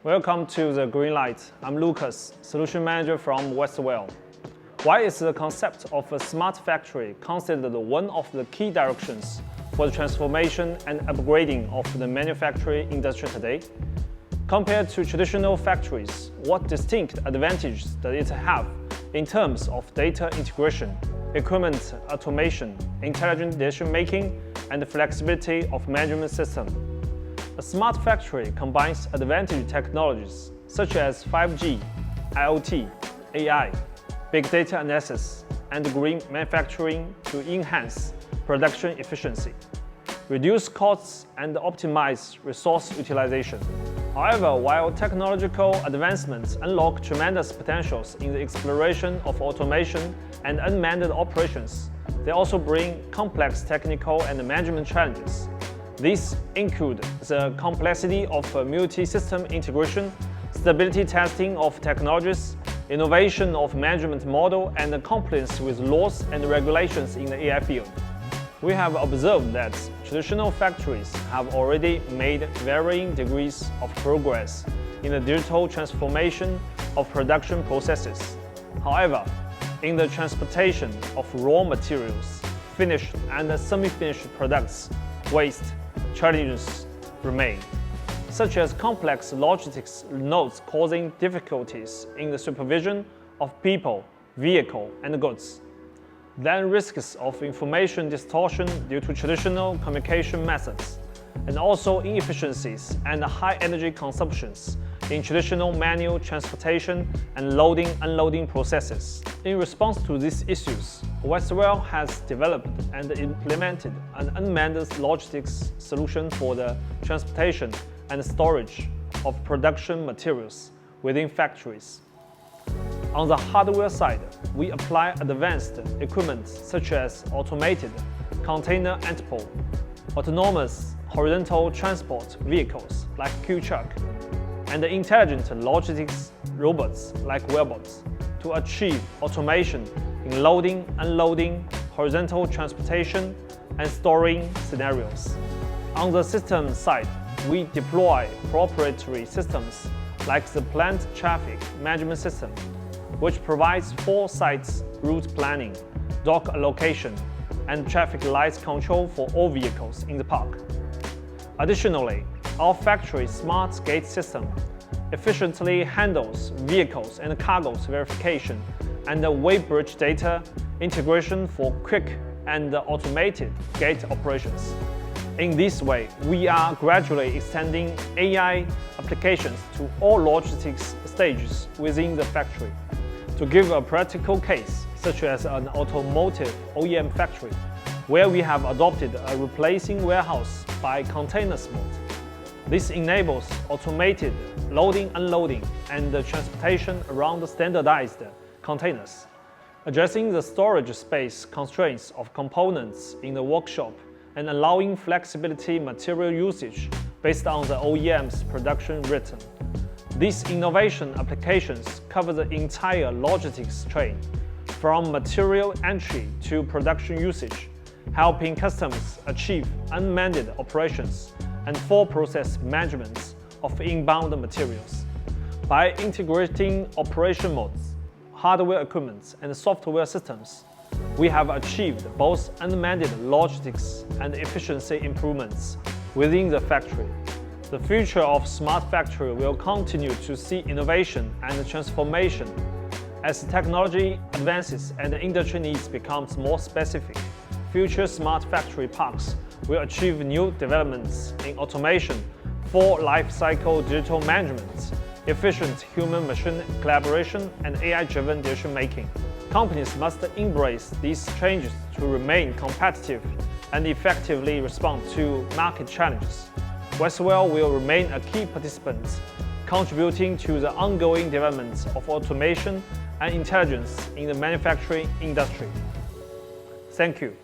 Welcome to the Green Light. I'm Lucas, Solution Manager from Westwell. Why is the concept of a smart factory considered one of the key directions for the transformation and upgrading of the manufacturing industry today? Compared to traditional factories, what distinct advantages does it have in terms of data integration, equipment automation, intelligent decision-making, and the flexibility of management system? A smart factory combines advanced technologies such as 5G, IoT, AI, big data analysis, and green manufacturing to enhance production efficiency, reduce costs, and optimize resource utilization. However, while technological advancements unlock tremendous potentials in the exploration of automation and unmanned operations, they also bring complex technical and management challenges. These include the complexity of multi-system integration, stability testing of technologies, innovation of management model, and compliance with laws and regulations in the AI field. We have observed that traditional factories have already made varying degrees of progress in the digital transformation of production processes. However, in the transportation of raw materials, finished and semi-finished products, waste challenges remain, such as complex logistics nodes causing difficulties in the supervision of people, vehicle, and goods. Then risks of information distortion due to traditional communication methods, and also inefficiencies and high energy consumptions in traditional manual transportation and loading-unloading processes. In response to these issues, Westwell has developed and implemented an unmanned logistics solution for the transportation and storage of production materials within factories. On the hardware side, we apply advanced equipment such as automated container entrepot, autonomous horizontal transport vehicles like Q-Truck, and intelligent logistics robots like Wellbots to achieve automation in loading, unloading, horizontal transportation, and storing scenarios. On the system side, we deploy proprietary systems like the plant traffic management system, which provides 4 sites route planning, dock allocation, and traffic lights control for all vehicles in the park. Additionally, our factory smart gate system efficiently handles vehicles and cargoes verification and weighbridge data integration for quick and automated gate operations. In this way, we are gradually extending AI applications to all logistics stages within the factory. To give a practical case, such as an automotive OEM factory, where we have adopted a replacing warehouse by containers mode. This enables automated loading, unloading, and transportation around the standardized containers, addressing the storage space constraints of components in the workshop and allowing flexibility material usage based on the OEM's production rhythm. These innovation applications cover the entire logistics chain, from material entry to production usage, helping customers achieve unmanned operations and full process management of inbound materials. By integrating operation modes, hardware equipment, and software systems, we have achieved both unmanned logistics and efficiency improvements within the factory. The future of smart factory will continue to see innovation and transformation as technology advances and the industry needs becomes more specific. Future smart factory parks will achieve new developments in automation, full life cycle digital management, efficient human-machine collaboration, and AI-driven decision-making. Companies must embrace these changes to remain competitive and effectively respond to market challenges. Westwell will remain a key participant, contributing to the ongoing development of automation and intelligence in the manufacturing industry. Thank you.